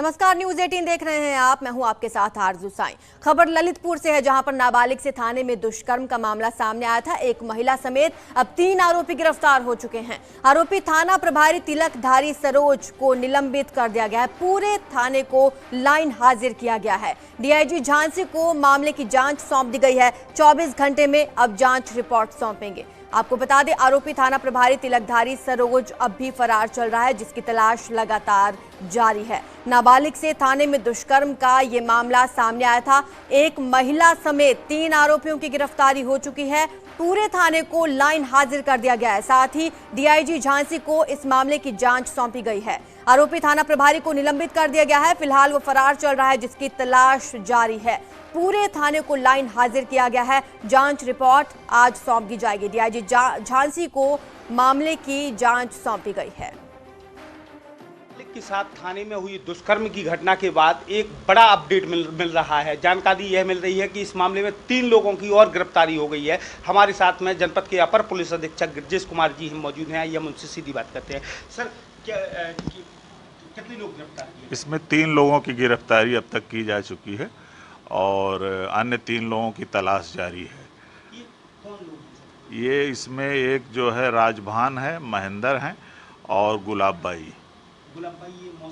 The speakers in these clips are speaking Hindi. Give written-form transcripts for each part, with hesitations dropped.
नमस्कार, न्यूज 18 देख रहे हैं आप। मैं हूं आपके साथ आरजू साईं। खबर ललितपुर से है, जहां पर नाबालिग से थाने में दुष्कर्म का मामला सामने आया था। एक महिला समेत अब 3 आरोपी गिरफ्तार हो चुके हैं। आरोपी थाना प्रभारी तिलकधारी सरोज को निलंबित कर दिया गया है। पूरे थाने को लाइन हाजिर किया गया है। डीआईजी झांसी को मामले की जांच सौंप दी गई है। 24 घंटे में अब जांच रिपोर्ट सौंपेंगे। आपको बता दें, आरोपी थाना प्रभारी तिलकधारी सरोज अब भी फरार चल रहा है, जिसकी तलाश लगातार जारी है। नाबालिग से थाने में दुष्कर्म का ये मामला सामने आया था। एक महिला समेत 3 आरोपियों की गिरफ्तारी हो चुकी है। पूरे थाने को लाइन हाजिर कर दिया गया है। साथ ही डीआईजी झांसी को इस मामले की जांच सौंपी गई है। आरोपी थाना प्रभारी को निलंबित कर दिया गया है। फिलहाल वो फरार चल रहा है, जिसकी तलाश जारी है। पूरे थाने को लाइन हाजिर किया गया है। जांच रिपोर्ट आज सौंप दी जाएगी। डीआईजी झांसी को मामले की जांच सौंपी गई है। के साथ थाने में हुई दुष्कर्म की घटना के बाद एक बड़ा अपडेट मिल रहा है। जानकारी यह मिल रही है कि इस मामले में 3 लोगों की और गिरफ्तारी हो गई है। हमारे साथ में जनपद के अपर पुलिस अधीक्षक गिरजेश कुमार जी मौजूद हैं। आइए हम उनसे सीधी बात करते हैं। सर, कितने लोग गिरफ्तार किए? इसमें 3 लोगों की गिरफ्तारी अब तक की जा चुकी है और अन्य 3 लोगों की तलाश जारी है। ये कौन लोग हैं? ये इसमें एक जो है राजभान है, महेंद्र हैं और गुलाब बाई ये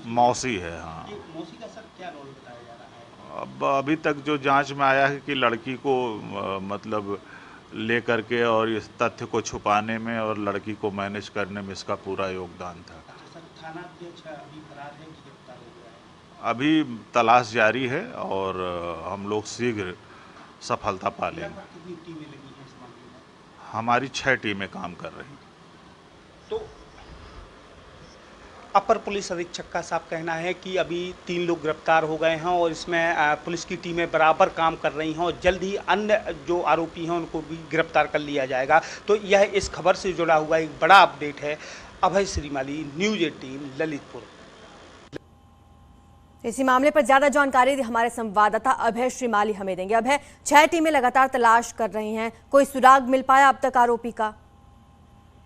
मौसी है। हाँ, ये मौसी का सर क्या रोल बताया जा रहा है? अब अभी तक जो जांच में आया है कि लड़की को मतलब लेकर के और इस तथ्य को छुपाने में और लड़की को मैनेज करने में इसका पूरा योगदान था। अच्छा सर, थाना अध्यक्ष अभी फरार है कि गिरफ्तार हो गया है? अभी तलाश जारी है और हम लोग शीघ्र सफलता पा लेंगे। कितनी टीमें लगी हैं इस मामले में? हमारी 6 टीमें काम कर रही हैं। तो अपर पुलिस अधीक्षक का साफ कहना है कि अभी 3 लोग गिरफ्तार हो गए हैं और इसमें पुलिस की टीमें बराबर काम कर रही हैं और जल्द ही अन्य जो आरोपी हैं उनको भी गिरफ्तार कर लिया जाएगा। तो यह इस खबर से जुड़ा हुआ एक बड़ा अपडेट है। अभय श्रीमाली, न्यूज 18 ललितपुर। इसी मामले पर ज्यादा जानकारी हमारे संवाददाता अभय श्रीमाली हमें देंगे। अभय, 6 टीमें लगातार तलाश कर रही हैं। कोई सुराग मिल पाया अब तक आरोपी का?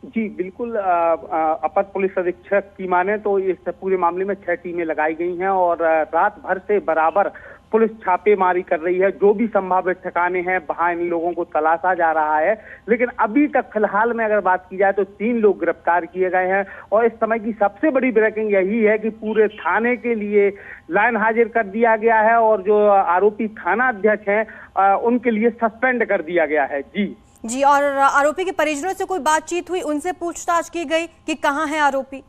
जी बिल्कुल, अपर पुलिस अधीक्षक की माने तो इस पूरे मामले में 6 टीमें लगाई गई हैं और रात भर से बराबर पुलिस छापेमारी कर रही है। जो भी संभावित ठिकाने हैं वहां इन लोगों को तलाशा जा रहा है। लेकिन अभी तक फिलहाल में अगर बात की जाए तो 3 लोग गिरफ्तार किए गए हैं और इस समय की सबसे बड़ी ब्रेकिंग यही है कि पूरे थाने के लिए लाइन हाजिर कर दिया गया है और जो आरोपी थाना अध्यक्ष हैं उनके लिए सस्पेंड कर दिया गया है। जी, और आरोपी के परिजनों से कोई बातचीत हुई, उनसे पूछताछ की गई कि कहां है आरोपी?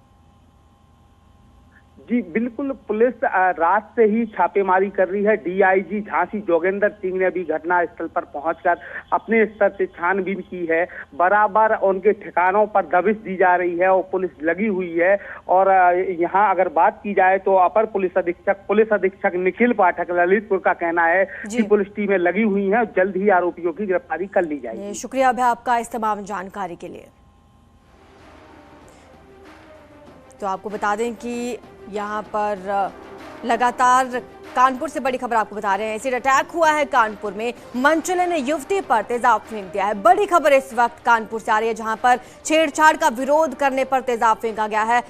जी बिल्कुल, पुलिस रात से ही छापेमारी कर रही है। डीआईजी झांसी जोगेंद्र सिंह ने भी घटना स्थल पर पहुंचकर अपने स्तर से छानबीन की है। बराबर उनके ठिकानों पर दबिश दी जा रही है और पुलिस लगी हुई है। और यहां अगर बात की जाए तो अपर पुलिस अधीक्षक निखिल पाठक ललितपुर का कहना है कि पुलिस टीमें लगी हुई हैं, जल्द ही आरोपियों की गिरफ्तारी कर ली जाएगी। शुक्रिया अभय आपका इस तमाम जानकारी के लिए। तो आपको बता दें कि यहाँ पर लगातार कानपुर से बड़ी खबर आपको बता रहे हैं। एसिड अटैक हुआ है कानपुर में। मनचले ने युवती पर तेजाब फेंक दिया है। बड़ी खबर इस वक्त कानपुर से आ रही है, जहां पर छेड़छाड़ का विरोध करने पर तेजाब फेंका गया है।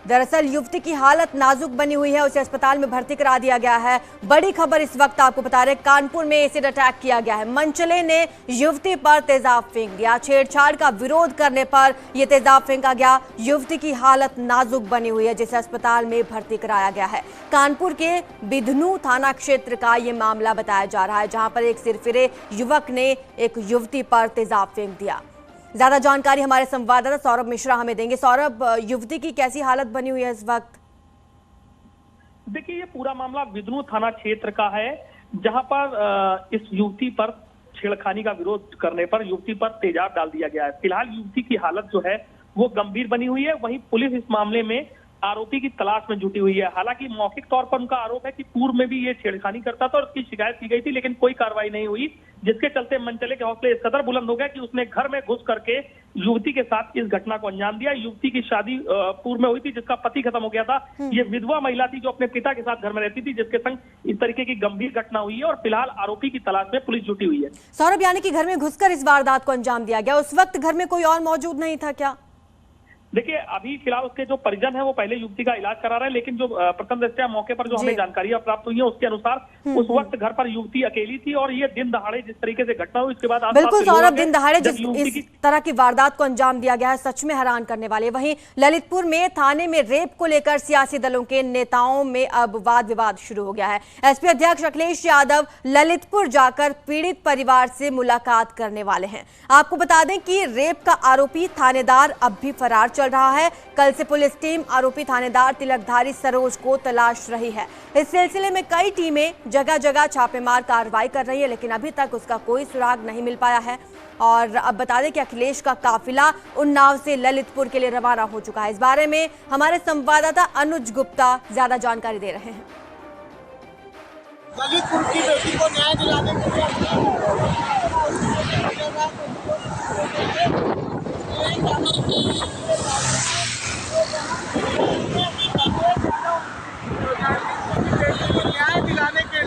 दरअसल युवती की हालत नाजुक बनी हुई है, उसे अस्पताल में भर्ती करा दिया गया है। बड़ी खबर इस वक्त आपको बता रहे हैं, कानपुर में एसिड अटैक किया गया है। मनचले ने युवती पर तेजाब फेंक दिया। छेड़छाड़ का विरोध करने पर यह तेजाब फेंका गया। युवती की हालत नाजुक बनी हुई है, जिसे अस्पताल में भर्ती कराया गया है। कानपुर के बिधनू थाना क्षेत्र का यह मामला बताया जा रहा है, जहां पर एक सिरफिरे युवक ने एक युवती पर तेजाब फेंक दिया। ज्यादा जानकारी हमारे संवाददाता सौरभ मिश्रा हमें देंगे। सौरभ, युवती की कैसी हालत बनी हुई है इस वक्त? देखिए, ये पूरा मामला बिधनू थाना क्षेत्र का है, जहां पर इस युवती पर छेड़खानी का विरोध करने पर युवती पर तेजाब डाल दिया गया है। फिलहाल युवती की हालत जो है वो गंभीर बनी हुई है। वहीं पुलिस इस मामले में आरोपी की तलाश में जुटी हुई है। हालांकि मौखिक तौर पर उनका आरोप है कि पूर्व में भी ये छेड़खानी करता था और उसकी शिकायत की गई थी, लेकिन कोई कार्रवाई नहीं हुई, जिसके चलते मनचले के हौसले इस कदर बुलंद हो गए कि उसने घर में घुस करके युवती के साथ इस घटना को अंजाम दिया। युवती की शादी पूर्व में हुई थी, जिसका पति खत्म हो गया था। ये विधवा महिला थी जो अपने पिता के साथ घर में रहती थी, जिसके संग इस तरीके की गंभीर घटना हुई है और फिलहाल आरोपी की तलाश में पुलिस जुटी हुई है। सौरभ, यानी कि घर में घुसकर इस वारदात को अंजाम दिया गया। उस वक्त घर में कोई और मौजूद नहीं था क्या? देखिए अभी फिलहाल उसके जो परिजन है वो पहले युवती का इलाज करा रहे हैं, लेकिन जो प्रथम दृष्टया मौके पर जो हमें जानकारियां प्राप्त हुई है उसके अनुसार उस वक्त घर पर युवती अकेली थी और ये दिन दहाड़े जिस तरीके से घटना हुई उसके बाद बिल्कुल सौरभ, दिन दहाड़े इस तरह की वारदात को अंजाम दिया गया है, सच में हैरान करने वाले। वहीं ललितपुर में थाने में रेप को लेकर सियासी दलों के नेताओं में अब वाद विवाद शुरू हो गया है। एसपी अध्यक्ष अखिलेश यादव ललितपुर जाकर पीड़ित परिवार से मुलाकात करने वाले हैं। आपको बता दें कि रेप का आरोपी थानेदार अब भी फरार चल रहा है। कल से पुलिस टीम आरोपी थानेदार तिलकधारी सरोज को तलाश रही है। इस सिलसिले में कई टीमें जगह जगह छापेमार कार्रवाई कर रही है, लेकिन अभी तक उसका कोई सुराग नहीं मिल पाया है। और अब बता दें कि अखिलेश का काफिला उन्नाव से ललितपुर के लिए रवाना हो चुका है। इस बारे में हमारे संवाददाता अनुज गुप्ता ज्यादा जानकारी दे रहे हैं। ललितपुर की बेटी को न्याय दिलाने के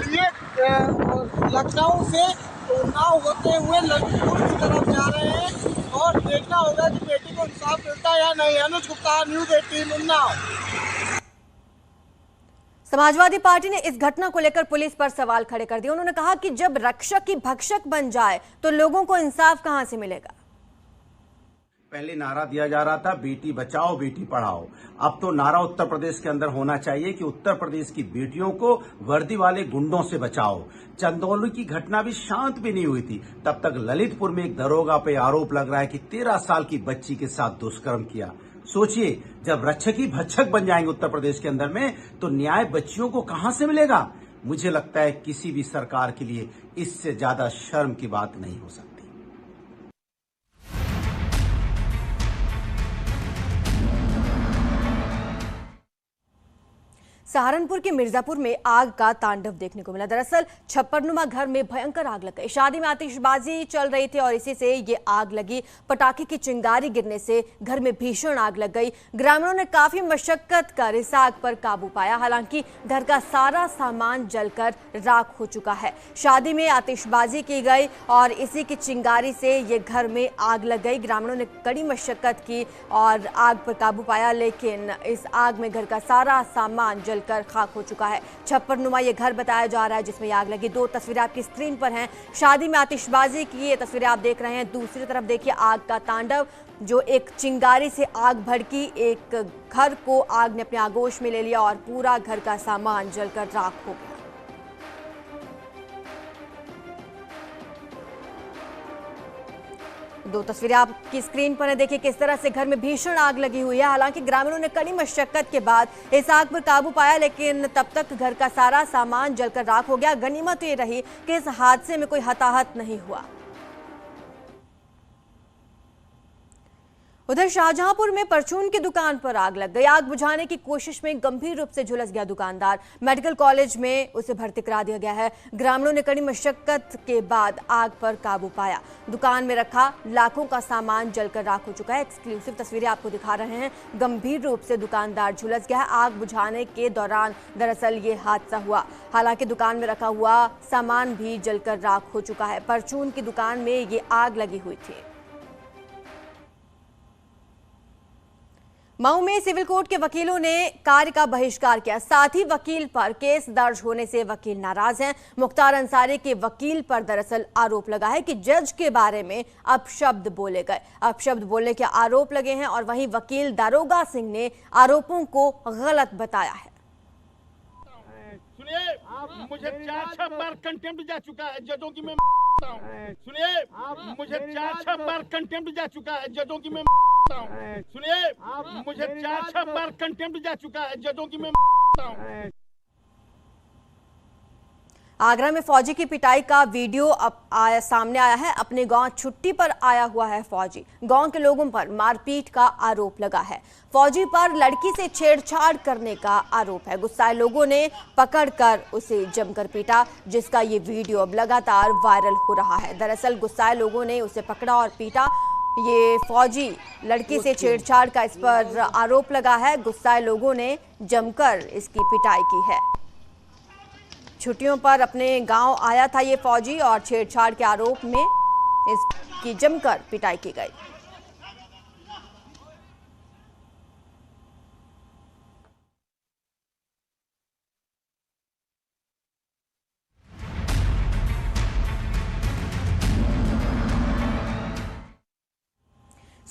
लिए लखनऊ से उन्नाव होते हुए ललितपुर की तरफ जा रहे हैं और देखना होगा कि बेटी को इंसाफ मिलता है या नहीं। अनुज गुप्ता, न्यूज़ 18 उन्नाव। समाजवादी पार्टी ने इस घटना को लेकर पुलिस पर सवाल खड़े कर दिए। उन्होंने कहा कि जब रक्षक ही भक्षक बन जाए तो लोगों को इंसाफ कहां से मिलेगा। पहले नारा दिया जा रहा था बेटी बचाओ बेटी पढ़ाओ, अब तो नारा उत्तर प्रदेश के अंदर होना चाहिए कि उत्तर प्रदेश की बेटियों को वर्दी वाले गुंडों से बचाओ। चंदौली की घटना भी शांत भी नहीं हुई थी, तब तक ललितपुर में एक दरोगा पे आरोप लग रहा है कि 13 साल की बच्ची के साथ दुष्कर्म किया। सोचिए, जब रक्षक ही भक्षक बन जाएंगे उत्तर प्रदेश के अंदर में तो न्याय बच्चियों को कहां से मिलेगा। मुझे लगता है किसी भी सरकार के लिए इससे ज्यादा शर्म की बात नहीं हो सकती। सहारनपुर के मिर्जापुर में आग का तांडव देखने को मिला। दरअसल छप्परनुमा घर में भयंकर आग लग गई। शादी में आतिशबाजी चल रही थी और इसी से ये आग लगी। पटाखे की चिंगारी गिरने से घर में भीषण आग लग गई। ग्रामीणों ने काफी मशक्कत कर इस आग पर काबू पाया। हालांकि घर का सारा सामान जलकर राख हो चुका है। शादी में आतिशबाजी की गई और इसी की चिंगारी से ये घर में आग लग गई। ग्रामीणों ने कड़ी मशक्कत की और आग पर काबू पाया, लेकिन इस आग में घर का सारा सामान जलकर खाक हो चुका है। छप्परनुमा ये घर बताया जा रहा है जिसमें आग लगी। दो तस्वीरें आपकी स्क्रीन पर हैं। शादी में आतिशबाजी की ये तस्वीरें आप देख रहे हैं। दूसरी तरफ देखिए आग का तांडव, जो एक चिंगारी से आग भड़की। एक घर को आग ने अपने आगोश में ले लिया और पूरा घर का सामान जलकर राख हो गया। दो तस्वीरें आपकी स्क्रीन पर है। देखिए किस तरह से घर में भीषण आग लगी हुई है। हालांकि ग्रामीणों ने कड़ी मशक्कत के बाद इस आग पर काबू पाया, लेकिन तब तक घर का सारा सामान जलकर राख हो गया। गनीमत ये रही कि इस हादसे में कोई हताहत नहीं हुआ। उधर शाहजहांपुर में परचून की दुकान पर आग लग गई। आग बुझाने की कोशिश में गंभीर रूप से झुलस गया दुकानदार। मेडिकल कॉलेज में उसे भर्ती करा दिया गया है। ग्रामीणों ने कड़ी मशक्कत के बाद आग पर काबू पाया। दुकान में रखा लाखों का सामान जलकर राख हो चुका है। एक्सक्लूसिव तस्वीरें आपको दिखा रहे हैं। गंभीर रूप से दुकानदार झुलस गया है। आग बुझाने के दौरान दरअसल ये हादसा हुआ। हालांकि दुकान में रखा हुआ सामान भी जलकर राख हो चुका है। परचून की दुकान में ये आग लगी हुई थी। मऊ में सिविल कोर्ट के वकीलों ने कार्य का बहिष्कार किया। साथ ही वकील पर केस दर्ज होने से वकील नाराज हैं। मुख्तार अंसारी के वकील पर दरअसल आरोप लगा है कि जज के बारे में अपशब्द बोले गए। अपशब्द बोलने के आरोप लगे हैं और वहीं वकील दारोगा सिंह ने आरोपों को गलत बताया है। सुनिए, मुझे 4-6 बार कंटेम्प्ट जा चुका है जजों की मैं सुनिए, मुझे 4-6 बार कंटेम्प्ट जा चुका है जजों की मैं सुनिए, मुझे 4-6 बार कंटेम्प्ट जा चुका है जजों की मैं आगरा में फौजी की पिटाई का वीडियो सामने आया है। अपने गांव छुट्टी पर आया हुआ है फौजी। गांव के लोगों पर मारपीट का आरोप लगा है। फौजी पर लड़की से छेड़छाड़ करने का आरोप है। गुस्साए लोगों ने पकड़कर उसे जमकर पीटा, जिसका ये वीडियो अब लगातार वायरल हो रहा है। दरअसल गुस्साए लोगों ने उसे पकड़ा और पीटा। ये फौजी लड़की से छेड़छाड़ का इस पर आरोप लगा है। गुस्साए लोगों ने जमकर इसकी पिटाई की है। छुट्टियों पर अपने गांव आया था ये फौजी और छेड़छाड़ के आरोप में इसकी जमकर पिटाई की गई।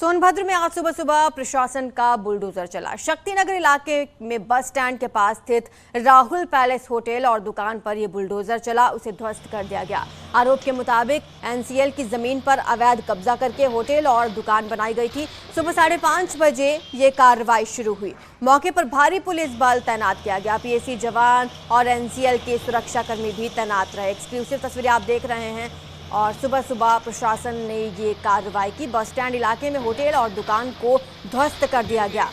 सोनभद्र में आज सुबह सुबह प्रशासन का बुलडोजर चला। शक्तिनगर इलाके में बस स्टैंड के पास स्थित राहुल पैलेस होटल और दुकान पर यह बुलडोजर चला, उसे ध्वस्त कर दिया गया। आरोप के मुताबिक एनसीएल की जमीन पर अवैध कब्जा करके होटल और दुकान बनाई गई थी। सुबह 5:30 बजे ये कार्रवाई शुरू हुई। मौके पर भारी पुलिस बल तैनात किया गया। पीएसी जवान और एनसीएल के सुरक्षाकर्मी भी तैनात रहे। एक्सक्लूसिव तस्वीरें आप देख रहे हैं। और सुबह सुबह प्रशासन ने ये कार्रवाई की। बस स्टैंड इलाके में होटल और दुकान को ध्वस्त कर दिया गया।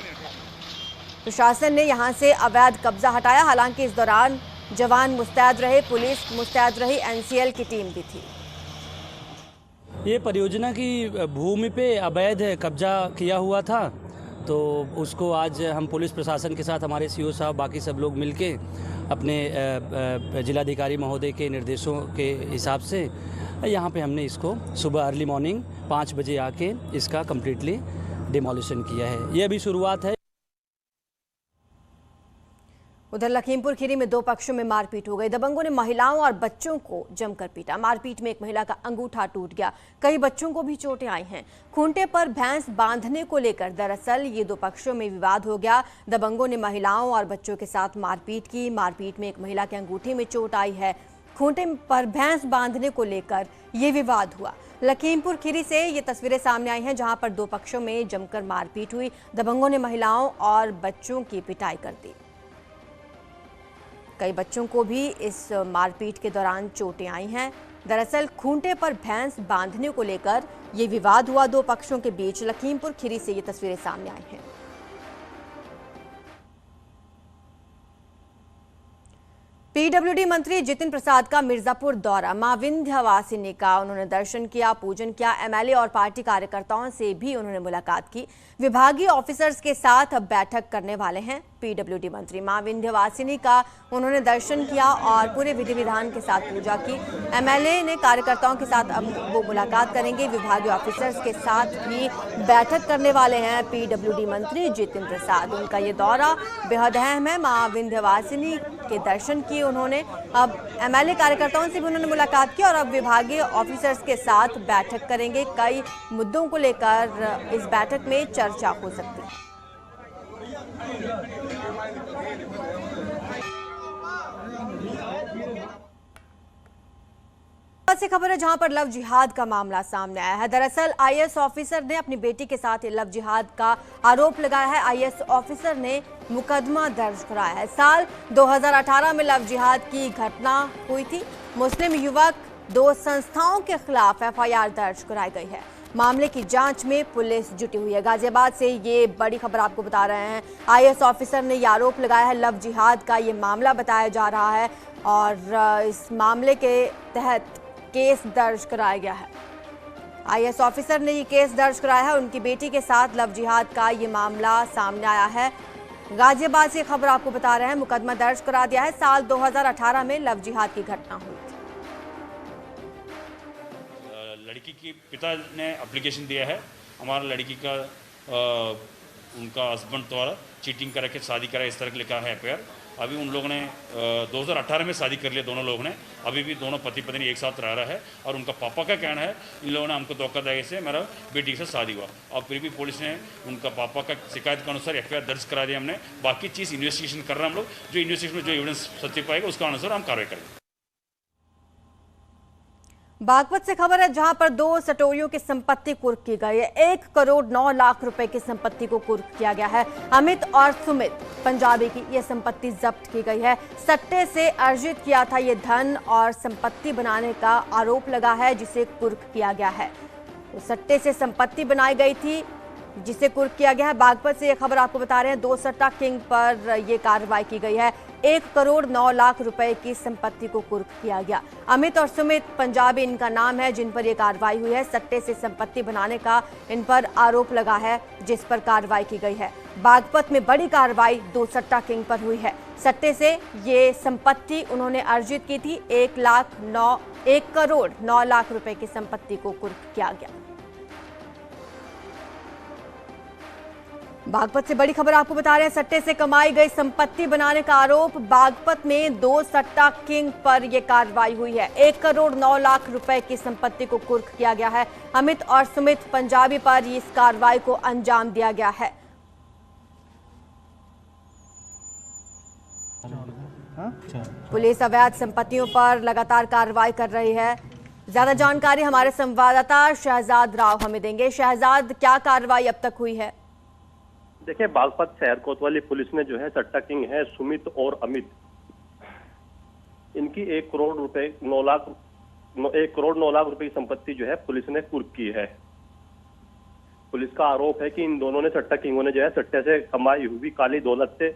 प्रशासन ने यहां से अवैध कब्जा हटाया। हालांकि इस दौरान जवान मुस्तैद रहे, पुलिस मुस्तैद रही, एनसीएल की टीम भी थी। ये परियोजना की भूमि पे अवैध कब्जा किया हुआ था, तो उसको आज हम पुलिस प्रशासन के साथ हमारे सीओ साहब बाकी सब लोग मिलके अपने जिलाधिकारी महोदय के निर्देशों के हिसाब से यहाँ पे हमने इसको सुबह अर्ली मॉर्निंग 5 बजे आके इसका कम्प्लीटली डिमोलिशन किया है। ये अभी शुरुआत है। उधर लखीमपुर खीरी में 2 पक्षों में मारपीट हो गई। दबंगों ने महिलाओं और बच्चों को जमकर पीटा। मारपीट में एक महिला का अंगूठा टूट गया। कई बच्चों को भी चोटें आई हैं। खूंटे पर भैंस बांधने को लेकर दरअसल ये 2 पक्षों में विवाद हो गया। दबंगों ने महिलाओं और बच्चों के साथ मारपीट की। मारपीट में एक महिला के अंगूठे में चोट आई है। खूंटे पर भैंस बांधने को लेकर ये विवाद हुआ। लखीमपुर खीरी से ये तस्वीरें सामने आई हैं, जहां पर 2 पक्षों में जमकर मारपीट हुई। दबंगों ने महिलाओं और बच्चों की पिटाई कर दी। कई बच्चों को भी इस मारपीट के दौरान चोटें आई हैं। दरअसल खूंटे पर भैंस बांधने को लेकर ये विवाद हुआ 2 पक्षों के बीच। लखीमपुर खीरी से ये तस्वीरें सामने आई हैं। पीडब्ल्यूडी मंत्री जितिन प्रसाद का मिर्जापुर दौरा। मां विंध्यवासिनी का उन्होंने दर्शन किया, पूजन किया। एमएलए और पार्टी कार्यकर्ताओं से भी उन्होंने मुलाकात की। विभागीय ऑफिसर्स के साथ अब बैठक करने वाले हैं पीडब्ल्यूडी मंत्री। मां विंध्यवासिनी का उन्होंने दर्शन किया और पूरे विधि विधान के साथ पूजा की। एमएलए ने कार्यकर्ताओं के साथ अब वो मुलाकात करेंगे। विभागीय ऑफिसर्स के साथ भी बैठक करने वाले हैं पीडब्ल्यूडी मंत्री जितिन प्रसाद। उनका ये दौरा बेहद अहम है। मां विंध्यवासिनी के दर्शन किए उन्होंने। अब एमएलए कार्यकर्ताओं से भी उन्होंने मुलाकात की और अब विभागीय ऑफिसर्स के साथ बैठक करेंगे। कई मुद्दों को लेकर इस बैठक में चर्चा हो सकती है। से खबर है जहां पर लव जिहाद का मामला सामने आया है। दरअसल आईएएस ऑफिसर ने अपनी बेटी के साथ लव जिहाद का आरोप लगाया है। आईएएस ऑफिसर ने मुकदमा दर्ज कराया है। साल 2018 में लव जिहाद की घटना हुई थी। मुस्लिम युवक 2 संस्थाओं के खिलाफ एफआईआर दर्ज कराई गई है। मामले की जांच में पुलिस जुटी हुई है। गाजियाबाद से ये बड़ी खबर आपको बता रहे हैं। आईएएस ऑफिसर ने ये आरोप लगाया है। लव जिहाद का ये मामला बताया जा रहा है और इस मामले के तहत केस दर्ज कराया गया है। आईएएस ऑफिसर ने ये केस दर्ज कराया है। उनकी बेटी के साथ लव जिहाद का ये मामला सामने आया है। गाजियाबाद से खबर आपको बता रहे हैं। मुकदमा दर्ज करा दिया है। साल 2018 में लव जिहाद की घटना हुई थी। लड़की के पिता ने एप्लीकेशन दिया है। हमारा लड़की का उनका हस्बैंड द्वारा चीटिंग करके शादी करा, इस तरह का लिखा है एफआईआर। अभी उन लोगों ने 2018 में शादी कर लिया दोनों लोगों ने। अभी भी दोनों पति पत्नी एक साथ रह रहा है और उनका पापा का कहना है इन लोगों ने हमको धोखाधड़ी से मेरा बेटी के साथ शादी हुआ। और फिर भी पुलिस ने उनका पापा का शिकायत के अनुसार एफआईआर दर्ज करा दिया हमने। बाकी चीज़ इन्वेस्टिगेशन कर रहे हैं हम लोग। जो इन्वेस्टिगेशन में जो एविडेंस सत्य पाएगा उसका अनुसार हम कार्रवाई करेंगे। बागपत से खबर है जहां पर 2 सटोरियों की संपत्ति कुर्क की गई है। 1 करोड़ 9 लाख रुपए की संपत्ति को कुर्क किया गया है। अमित और सुमित पंजाबी की यह संपत्ति जब्त की गई है। सट्टे से अर्जित किया था ये धन और संपत्ति बनाने का आरोप लगा है, जिसे कुर्क किया गया है। तो सट्टे से संपत्ति बनाई गई थी जिसे कुर्क किया गया है। बागपत से यह खबर आपको बता रहे हैं। 2 सट्टा किंग पर यह कार्रवाई की गई है। 1 करोड़ 9 लाख रुपए की संपत्ति को कुर्क किया गया। अमित और सुमित पंजाबी इनका नाम है, जिन पर यह कार्रवाई हुई है। सट्टे से संपत्ति बनाने का इन पर आरोप लगा है, जिस पर कार्रवाई की गई है। बागपत में बड़ी कार्रवाई 2 सट्टा किंग पर हुई है। सट्टे से ये संपत्ति उन्होंने अर्जित की थी। 1 करोड़ 9 लाख रुपए की संपत्ति को कुर्क किया गया। बागपत से बड़ी खबर आपको बता रहे हैं। सट्टे से कमाई गई संपत्ति बनाने का आरोप। बागपत में 2 सट्टा किंग पर यह कार्रवाई हुई है। 1 करोड़ 9 लाख रुपए की संपत्ति को कुर्क किया गया है। अमित और सुमित पंजाबी पर इस कार्रवाई को अंजाम दिया गया है। पुलिस अवैध संपत्तियों पर लगातार कार्रवाई कर रही है। ज्यादा जानकारी हमारे संवाददाता शहजाद राव हमें देंगे। शहजाद, क्या कार्रवाई अब तक हुई है? देखिए, बागपत शहर कोतवाली पुलिस ने जो है सट्टा किंग है सुमित और अमित, इनकी 1 करोड़ 9 लाख रुपए की संपत्ति जो है पुलिस ने कुर्क की है। पुलिस का आरोप है कि इन दोनों ने सट्टा किंगों ने जो है सट्टे से कमाई हुई काली दौलत से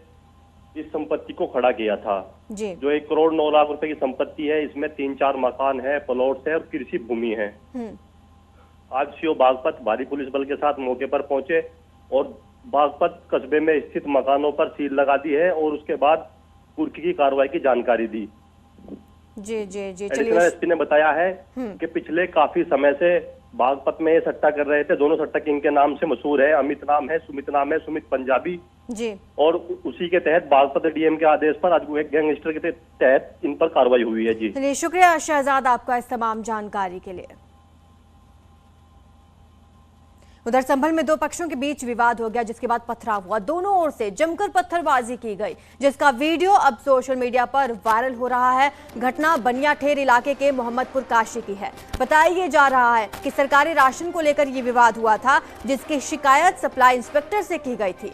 इस संपत्ति को खड़ा किया था जी। जो 1 करोड़ 9 लाख रुपए की संपत्ति है, इसमें 3-4 मकान है, प्लॉट है और कृषि भूमि है। आज सीओ बागपत भारी पुलिस बल के साथ मौके पर पहुंचे और बागपत कस्बे में स्थित मकानों पर सील लगा दी है और उसके बाद कुर्की की कार्रवाई की जानकारी दी। जी जी जी, एडिशनल एसपी ने बताया है कि पिछले काफी समय से बागपत में ये सट्टा कर रहे थे। दोनों सट्टा किंग के नाम से मशहूर है। अमित नाम है, सुमित नाम है, सुमित पंजाबी जी। और उसी के तहत बागपत डीएम के आदेश पर आज एक गैंगस्टर के तहत इन पर कार्रवाई हुई है। जी चलिए, शुक्रिया शहजाद आपका इस तमाम जानकारी के लिए। उधर संभल में 2 पक्षों के बीच विवाद हो गया, जिसके बाद पथराव हुआ। दोनों ओर से जमकर पत्थरबाजी की गई, जिसका वीडियो अब सोशल मीडिया पर वायरल हो रहा है। घटना बनियाठेर इलाके के मोहम्मदपुर काशी की है। बताया जा रहा है कि सरकारी राशन को लेकर यह विवाद हुआ था, जिसकी शिकायत सप्लाई इंस्पेक्टर से की गई थी।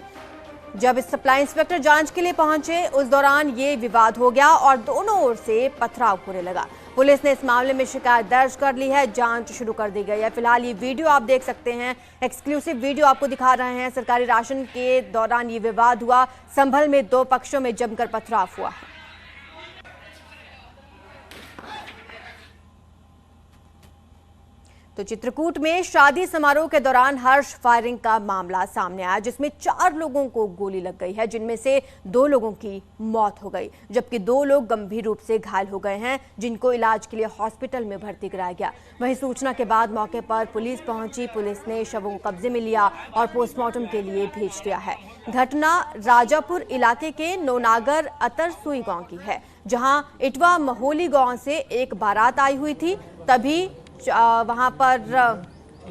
जब इस सप्लाई इंस्पेक्टर जांच के लिए पहुंचे, उस दौरान ये विवाद हो गया और दोनों ओर से पथराव होने लगा। पुलिस ने इस मामले में शिकायत दर्ज कर ली है, जांच शुरू कर दी गई है। फिलहाल ये वीडियो आप देख सकते हैं, एक्सक्लूसिव वीडियो आपको दिखा रहे हैं। सरकारी राशन के दौरान ये विवाद हुआ। संभल में 2 पक्षों में जमकर पथराव हुआ है। तो चित्रकूट में शादी समारोह के दौरान हर्ष फायरिंग का मामला सामने आया, जिसमें 4 लोगों को गोली लग गई है, जिनमें से 2 लोगों की मौत हो गई, जबकि 2 लोग गंभीर रूप से घायल हो गए हैं, जिनको इलाज के लिए हॉस्पिटल में भर्ती कराया गया। वहीं सूचना के बाद मौके पर पुलिस पहुंची। पुलिस ने शवों को कब्जे में लिया और पोस्टमार्टम के लिए भेज दिया है। घटना राजापुर इलाके के नोनागर अतरसुई गाँव की है, जहाँ इटवा महोली गाँव से एक बारात आई हुई थी। तभी वहां पर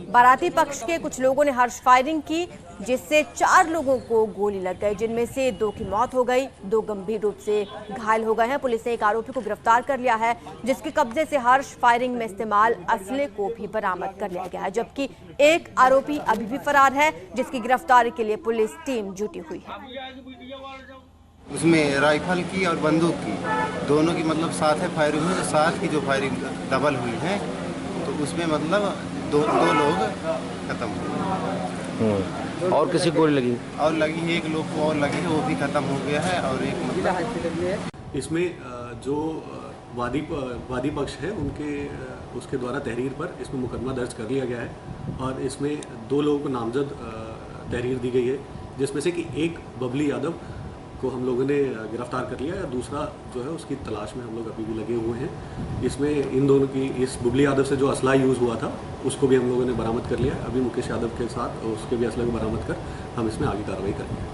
बाराती पक्ष के कुछ लोगों ने हर्ष फायरिंग की, जिससे 4 लोगों को गोली लग गई, जिनमें से 2 की मौत हो गई, 2 गंभीर रूप से घायल हो गए हैं। पुलिस ने एक आरोपी को गिरफ्तार कर लिया है, जिसके कब्जे से हर्ष फायरिंग में इस्तेमाल असले को भी बरामद कर लिया गया है, जबकि एक आरोपी अभी भी फरार है, जिसकी गिरफ्तारी के लिए पुलिस टीम जुटी हुई है। उसमें राइफल की और बंदूक की दोनों की मतलब साथ है फायरिंग हुई। 7 की जो फायरिंग डबल हुई है, तो उसमें मतलब 2 लोग खत्म हुए। और किसी गोली लगी? और लगी, 1 लोग को और लगी है, वो भी खत्म हो गया है। और एक मतलब इसमें जो वादी पक्ष है उसके द्वारा तहरीर पर इसमें मुकदमा दर्ज कर लिया गया है और इसमें 2 लोगों को नामजद तहरीर दी गई है, जिसमें से कि एक बबली यादव को हम लोगों ने गिरफ्तार कर लिया है, दूसरा जो है उसकी तलाश में हम लोग अभी भी लगे हुए हैं। इसमें इन दोनों की, इस बुबली यादव से जो असला यूज़ हुआ था उसको भी हम लोगों ने बरामद कर लिया है। अभी मुकेश यादव के साथ उसके भी असला को बरामद कर हम इसमें आगे कार्रवाई करेंगे।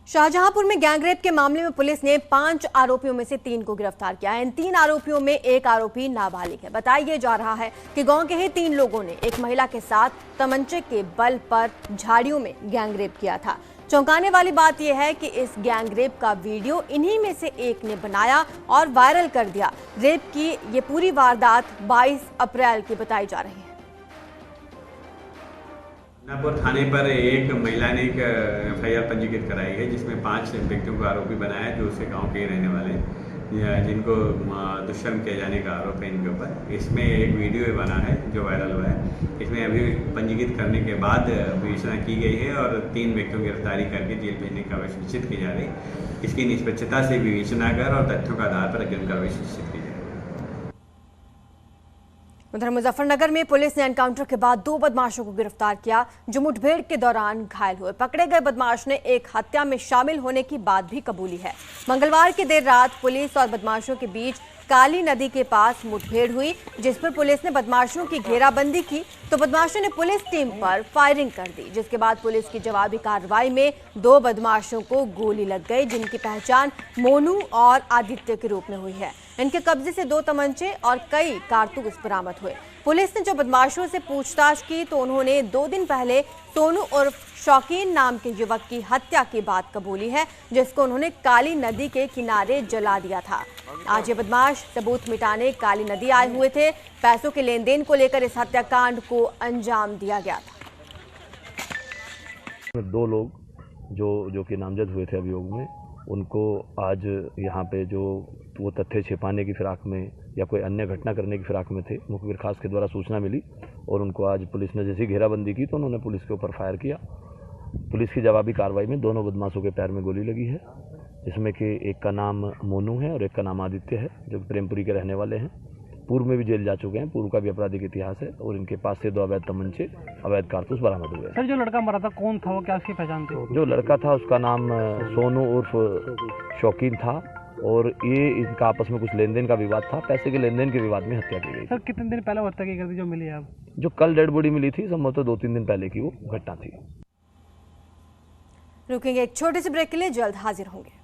शाहजहांपुर में गैंगरेप के मामले में पुलिस ने 5 आरोपियों में से 3 को गिरफ्तार किया है। इन 3 आरोपियों में एक आरोपी नाबालिग है। बताया जा रहा है कि गांव के ही 3 लोगों ने एक महिला के साथ तमंचे के बल पर झाड़ियों में गैंगरेप किया था। चौंकाने वाली बात यह है कि इस गैंगरेप का वीडियो इन्हीं में से एक ने बनाया और वायरल कर दिया। रेप की ये पूरी वारदात 22 अप्रैल की बताई जा रही है। नागपुर थाने पर एक महिला ने एक एफआईआर पंजीकृत कराई है, जिसमें 5 व्यक्तियों को आरोपी बनाया है, जो उसे गांव के ही रहने वाले हैं, जिनको दुष्कर्म किए जाने का आरोप है इनके ऊपर। इसमें एक वीडियो बना है जो वायरल हुआ है। इसमें अभी पंजीकृत करने के बाद विवेचना की गई है और 3 व्यक्तियों की गिरफ्तारी करके जेल भेजने की कार्रवाई सुनिश्चित की जा रही है। इसकी निष्पक्षता से विवेचना कर और तथ्यों के आधार पर अग्रिम कार्रवाई सुनिश्चित की जाए। उधर मुजफ्फरनगर में पुलिस ने एनकाउंटर के बाद 2 बदमाशों को गिरफ्तार किया, जो मुठभेड़ के दौरान घायल हुए। पकड़े गए बदमाश ने एक हत्या में शामिल होने की बात भी कबूली है। मंगलवार की देर रात पुलिस और बदमाशों के बीच काली नदी के पास मुठभेड़ हुई, जिस पर पुलिस ने बदमाशों की घेराबंदी की तो बदमाशों ने पुलिस टीम पर फायरिंग कर दी, जिसके बाद पुलिस की जवाबी कार्रवाई में 2 बदमाशों को गोली लग गई, जिनकी पहचान मोनू और आदित्य के रूप में हुई है। इनके कब्जे से 2 तमंचे और कई कारतूस बरामद हुए। पुलिस ने जो बदमाशों से पूछताछ की तो उन्होंने 2 दिन पहले सोनू उर्फ शौकीन नाम के युवक की हत्या की बात कबूली है, जिसको उन्होंने काली नदी के किनारे जला दिया था। आज ये बदमाश सबूत मिटाने काली नदी आए हुए थे। पैसों के लेन देन को लेकर इस हत्याकांड को अंजाम दिया गया था। 2 लोग जो कि नामजद हुए थे अभियोग में, उनको आज यहाँ पे जो वो तथ्य छिपाने की फिराक में या कोई अन्य घटना करने की फिराक में थे, मुखबिर खास के द्वारा सूचना मिली और उनको आज पुलिस ने जैसी घेराबंदी की तो उन्होंने पुलिस के ऊपर फायर किया। पुलिस की जवाबी कार्रवाई में दोनों बदमाशों के पैर में गोली लगी है, जिसमें कि एक का नाम मोनू है और एक का नाम आदित्य है, जो प्रेमपुरी के रहने वाले हैं। पूर्व में भी जेल जा चुके हैं, पूर्व का भी आपराधिक इतिहास है और इनके पास से 2 अवैध तमंचे, अवैध कारतूस बरामद हुए। सर, जो लड़का मरा था कौन था, वो क्या उसकी पहचान थी? जो लड़का था उसका नाम सोनू उर्फ शौकीन था और ये इनका आपस में कुछ लेन देन का विवाद था, पैसे के लेन देन के विवाद में हत्या की गई। सर, कितने दिन पहले हत्या की गई थी जो मिली है अब? जो कल डेड बॉडी मिली थी, संभवतः 2-3 दिन पहले की वो घटना थी। रुकेंगे एक छोटे से ब्रेक के लिए, जल्द हाजिर होंगे।